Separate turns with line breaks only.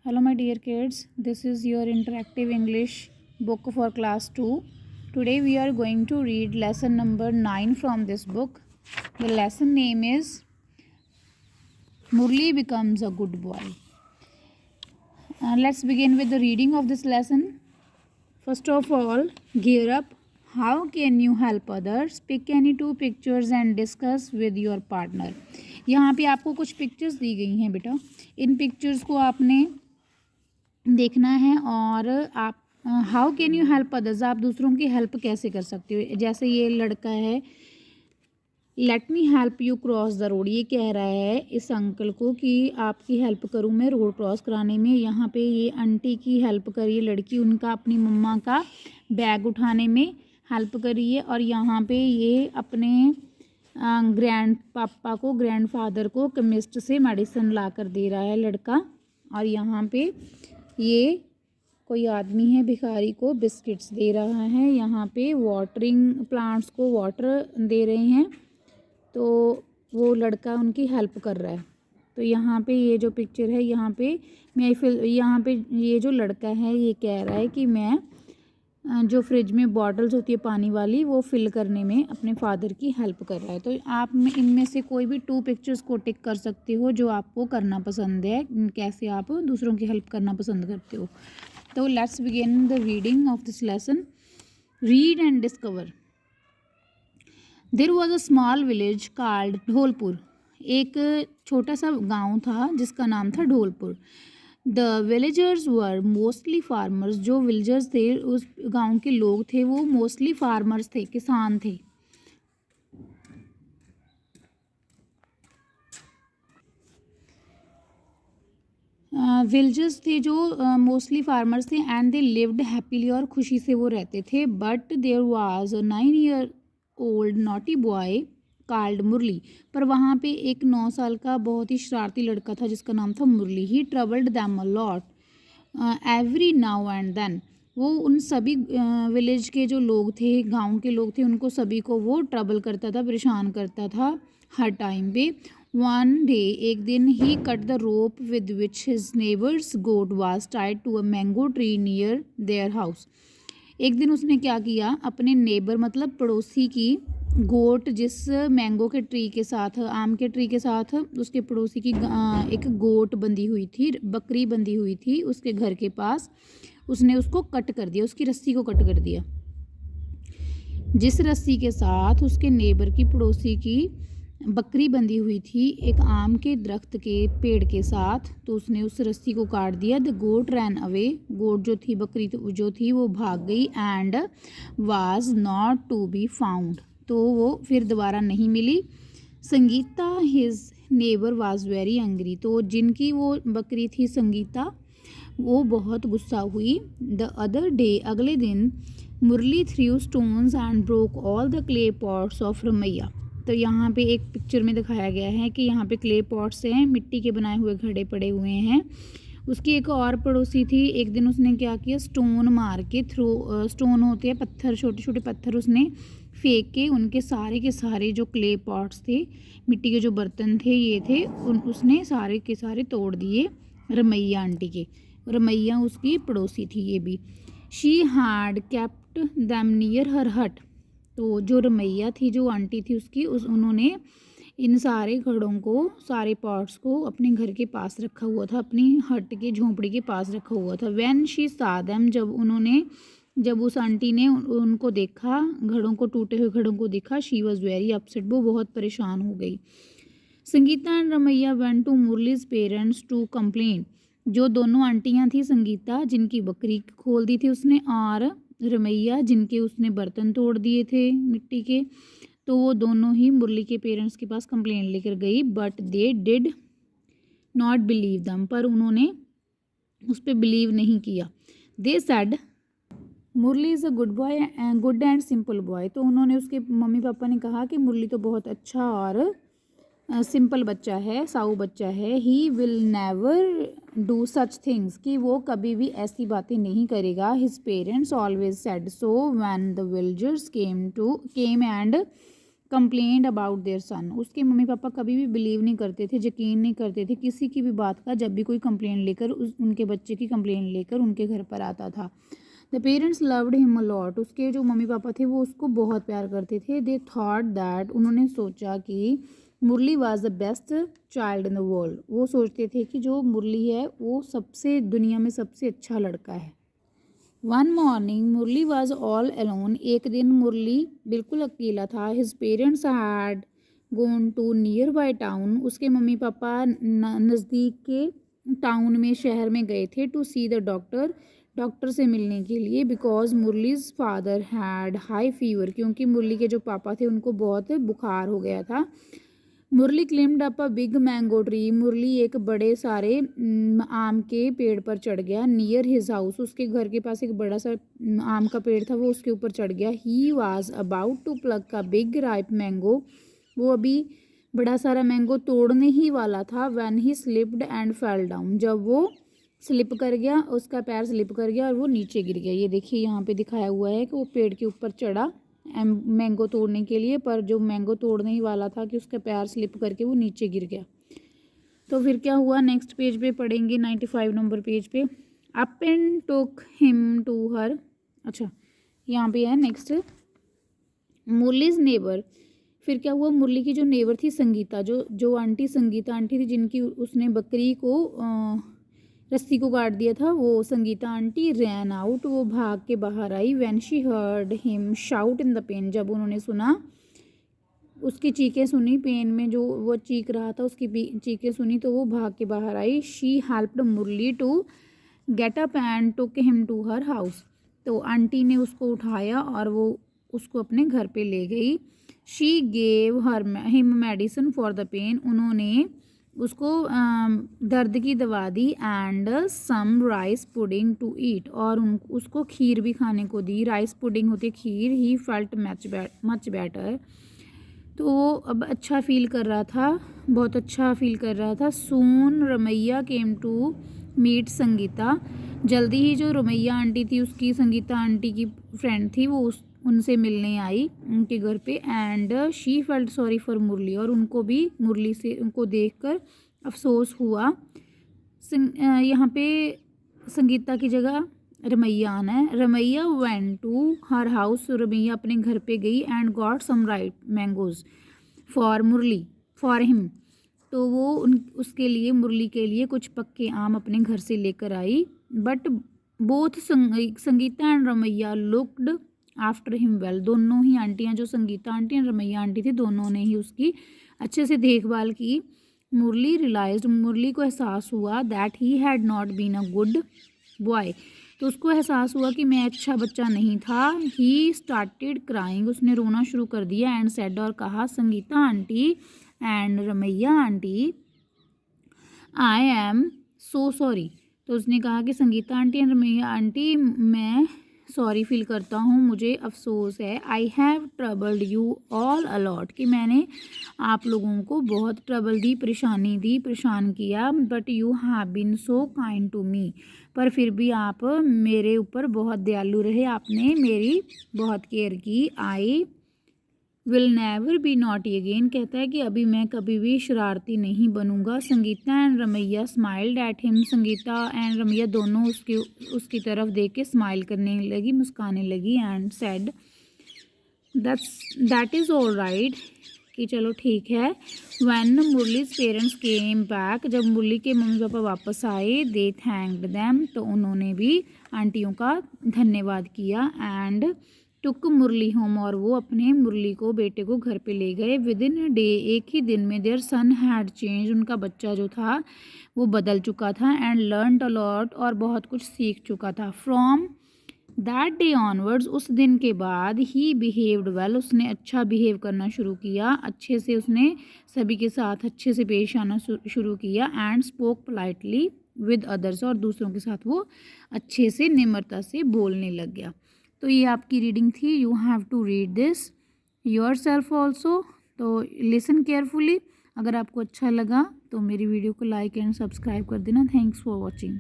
Hello my dear kids, this is your interactive English book for class 2. Today we are going to read lesson number 9 from this book. The lesson name is Murli Becomes a Good Boy. Let's begin with the reading of this lesson. First of all, gear up. How can you help others? Pick any two pictures and discuss with your partner. यहाँ पे आपको कुछ pictures दी गई हैं बेटा. इन pictures को आपने देखना है और आप how can you help others, आप दूसरों की हेल्प कैसे कर सकते हो. जैसे ये लड़का है, let me help you cross the road, ये कह रहा है इस अंकल को कि आपकी हेल्प करूँ मैं रोड क्रॉस कराने में. यहाँ पे ये आंटी की हेल्प करिए, लड़की उनका अपनी मम्मा का बैग उठाने में हेल्प करिए. और यहाँ पे ये अपने ग्रैंड पापा को, ग्रैंड फादर को केमिस्ट से मेडिसिन ला कर दे रहा है लड़का. और यहाँ पे ये कोई आदमी है, भिखारी को बिस्किट्स दे रहा है. यहाँ पे वाटरिंग प्लांट्स को वाटर दे रहे हैं, तो वो लड़का उनकी हेल्प कर रहा है. तो यहाँ पे ये जो पिक्चर है, यहाँ पे यहाँ पे ये जो लड़का है ये कह रहा है कि मैं जो फ्रिज में बॉटल्स होती है पानी वाली वो फिल करने में अपने फादर की हेल्प कर रहा है. तो आप इनमें से कोई भी टू पिक्चर्स को टिक कर सकते हो जो आपको करना पसंद है, कैसे आप दूसरों की हेल्प करना पसंद करते हो. तो let's begin the reading of this lesson. Read and discover. There was a small village called Dholpur. एक छोटा सा गांव था जिसका नाम था Dholpur. The villagers were mostly farmers. जो विलेजर्स थे, उस गांव के लोग थे, वो मोस्टली फार्मर्स थे, किसान थे. विलेजर्स थे जो मोस्टली फार्मर्स थे. एंड दे लिव्ड हैप्पीली, और खुशी से वो रहते थे. But there was a 9 year old naughty boy called Murali. पर वहाँ पे एक 9 साल का बहुत ही शरारती लड़का था जिसका नाम था Murali. He troubled them a lot every now and then. वो उन सभी विलेज के जो लोग थे, गांव के लोग थे, उनको सभी को वो ट्रबल करता था, परेशान करता था हर टाइम पे. वन डे, एक दिन, he cut the rope with which his neighbour's goat was tied to a mango tree near their house. एक दिन उसने क्या किया, अपने नेबर मतलब पड़ोसी की गोट, जिस मैंगो के ट्री के साथ, आम के ट्री के साथ उसके पड़ोसी की एक गोट बंधी हुई थी, बकरी बंधी हुई थी उसके घर के पास. उसने उसको कट कर दिया, उसकी रस्सी को कट कर दिया. जिस रस्सी के साथ उसके नेबर की, पड़ोसी की बकरी बंधी हुई थी एक आम के दरख्त के पेड़ के साथ, तो उसने उस रस्सी को काट दिया. The goat ran away. गोट जो थी, बकरी जो थी, वो भाग गई. And was not to be found. तो वो फिर दोबारा नहीं मिली. Sangeeta his neighbour was very angry. तो जिनकी वो बकरी थी, संगीता, वो बहुत गुस्सा हुई. द अदर डे, अगले दिन, Murali threw stones and broke all the clay pots of Ramaiah. तो यहाँ पे एक पिक्चर में दिखाया गया है कि यहाँ पे क्ले पॉट्स हैं, मिट्टी के बनाए हुए घड़े पड़े हुए हैं. उसकी एक और पड़ोसी थी. एक दिन उसने क्या किया, स्टोन मार के स्टोन होते हैं पत्थर, छोटे छोटे पत्थर, उसने फेंक के उनके सारे के सारे जो क्ले पॉट्स थे, मिट्टी के जो बर्तन थे, ये थे, उसने सारे के सारे तोड़ दिए रमैया आंटी के. रमैया उसकी पड़ोसी थी ये भी. She had kept them near her हट. तो जो रमैया थी, जो आंटी थी उसकी, उन्होंने इन सारे घड़ों को, सारे पॉट्स को अपने घर के पास रखा हुआ था, अपनी हट के, झोंपड़ी के पास रखा हुआ था. व्हेन शी सा देम, जब उस आंटी ने उनको देखा, घड़ों को, टूटे हुए घड़ों को देखा, शी वॉज वेरी अपसेट. वो बहुत परेशान हो गई. Sangeeta and Ramaiah went to Murali's parents to complain. जो दोनों आंटियां थी, संगीता जिनकी बकरी खोल दी थी उसने, और रमैया जिनके उसने बर्तन तोड़ दिए थे मिट्टी के, तो वो दोनों ही मुरली के पेरेंट्स के पास कंप्लेंट लेकर गई. But they did not believe them. पर उन्होंने उस पर बिलीव नहीं किया. They said Murali is a good boy, good and simple boy. तो उन्होंने, उसके मम्मी पापा ने कहा कि मुरली तो बहुत अच्छा और सिंपल बच्चा है, साऊ बच्चा है. He will never do such things, कि वो कभी भी ऐसी बातें नहीं करेगा. His parents always said so when the villagers came and complained about their son. उसके मम्मी पापा कभी भी बिलीव नहीं करते थे, यकीन नहीं करते थे किसी की भी बात का, जब भी कोई कंप्लेंट लेकर उनके बच्चे की कंप्लेंट लेकर उनके घर पर आता था। The parents loved him a lot. उसके जो मम्मी पापा थे वो उसको बहुत प्यार करते थे। दे थॉट दैट, उन्होंने सोचा कि Murali was the best child in the world. वो सोचते थे कि जो मुरली है वो सबसे दुनिया में सबसे अच्छा लड़का है। One morning Murali was all alone. एक दिन मुरली बिल्कुल अकेला था। His parents had gone to nearby town. उसके मम्मी पापा नज़दीक के टाउन में, शहर में गए थे। To see the doctor, doctor से मिलने के लिए। Because Murali's father had high fever, क्योंकि मुरली के जो पापा थे उनको बहुत बुखार हो गया था। Murali climbed up a big mango tree. Murali एक बड़े सारे आम के पेड़ पर चढ़ गया। नियर हिज हाउस, उसके घर के पास एक बड़ा सा आम का पेड़ था, वो उसके ऊपर चढ़ गया। He was about to pluck a big ripe mango. वो अभी बड़ा सारा मैंगो तोड़ने ही वाला था। When he slipped and fell down, जब वो स्लिप कर गया, उसका पैर स्लिप कर गया और वो नीचे गिर गया। ये देखिए यहाँ पे दिखाया हुआ है कि वो पेड़ के ऊपर चढ़ा मैंगो तोड़ने के लिए, पर जो मैंगो तोड़ने ही वाला था कि उसका पैर स्लिप करके वो नीचे गिर गया। तो फिर क्या हुआ, नेक्स्ट पेज पे पढ़ेंगे 95 नंबर पेज पे। Up and took him to her. अच्छा, यहाँ पे है नेक्स्ट मुरलीज नेबर। फिर क्या हुआ, मुरली की जो नेबर थी संगीता, जो आंटी संगीता आंटी थी जिनकी उसने बकरी को रस्सी को काट दिया था, वो संगीता आंटी रैन आउट, वो भाग के बाहर आई। When she heard him shout in the pain, जब उन्होंने सुना उसकी चीखें सुनी, पेन में जो वो चीख रहा था उसकी चीखें सुनी, तो वो भाग के बाहर आई। She helped Murali to get up and took him to her house. तो आंटी ने उसको उठाया और वो उसको अपने घर पे ले गई। She gave her him medicine for the pain, उन्होंने उसको दर्द की दवा दी। And some rice pudding to eat, और उसको खीर भी खाने को दी। राइस पुडिंग होती है खीर। ही फेल्ट मच बेटर, तो वो अब अच्छा फील कर रहा था, बहुत अच्छा फील कर रहा था। Soon Ramaiah came to meet Sangeeta, जल्दी ही जो रमैया आंटी थी उसकी संगीता आंटी की फ्रेंड थी, वो उनसे मिलने आई उनके घर पे। And she felt sorry for Murali, और उनको भी मुरली से उनको देखकर अफसोस हुआ। यहाँ पे संगीता की जगह रमैया आना है। Ramaiah went to her house, Ramaiah अपने घर पे गई। And got some ripe mangoes for Murali for him, तो वो उसके लिए मुरली के लिए कुछ पक्के आम अपने घर से लेकर आई। But both Sangeeta and Ramaiah looked after him well, दोनों ही आंटियां, जो संगीता आंटी और रमैया आंटी थी, दोनों ने ही उसकी अच्छे से देखभाल की। मुरली रियलाइज्ड, मुरली को एहसास हुआ that he had not been a good boy, तो उसको एहसास हुआ कि मैं अच्छा बच्चा नहीं था। ही स्टार्टेड क्राइंग, उसने रोना शुरू कर दिया। एंड सेड, और कहा, Sangeeta aunty and Ramaiah aunty I am so sorry, तो उसने कहा कि Sangeeta aunty and Ramaiah aunty मैं सॉरी फील करता हूँ, मुझे अफसोस है। I have troubled you all a lot, कि मैंने आप लोगों को बहुत ट्रबल दी, परेशानी दी, परेशान किया। But you have been so kind to me, पर फिर भी आप मेरे ऊपर बहुत दयालु रहे, आपने मेरी बहुत केयर की। I will never be naughty again, कहता है कि अभी मैं कभी भी शरारती नहीं बनूंगा। Sangeeta and Ramaiah smiled at him, Sangeeta and Ramaiah दोनों उसकी तरफ देख के स्माइल करने लगी, मुस्काने लगी। And said that is all right, कि चलो ठीक है। व्हेन मुरलीज पेरेंट्स केम बैक, जब मुरली के मम्मी पापा वापस आए, दे थैंक्ड देम, तो उन्होंने भी आंटियों का धन्यवाद किया। एंड टुक मुरली होम, और वो अपने मुरली को, बेटे को घर पे ले गए। विद इन अ डे, एक ही दिन में, देयर सन हैड चेंज, उनका बच्चा जो था वो बदल चुका था। एंड लर्नड अ लॉट, और बहुत कुछ सीख चुका था। फ्रॉम दैट डे ऑनवर्ड्स, उस दिन के बाद, ही बिहेव्ड वेल, उसने अच्छा बिहेव करना शुरू किया, अच्छे से उसने सभी के साथ अच्छे से पेश आना शुरू किया। And spoke politely with others, और दूसरों के साथ वो अच्छे से निम्रता से बोलने लग गया। तो ये आपकी रीडिंग थी। You have to read this yourself also, तो लिसन केयरफुली। अगर आपको अच्छा लगा तो मेरी वीडियो को लाइक एंड सब्सक्राइब कर देना। Thanks for watching.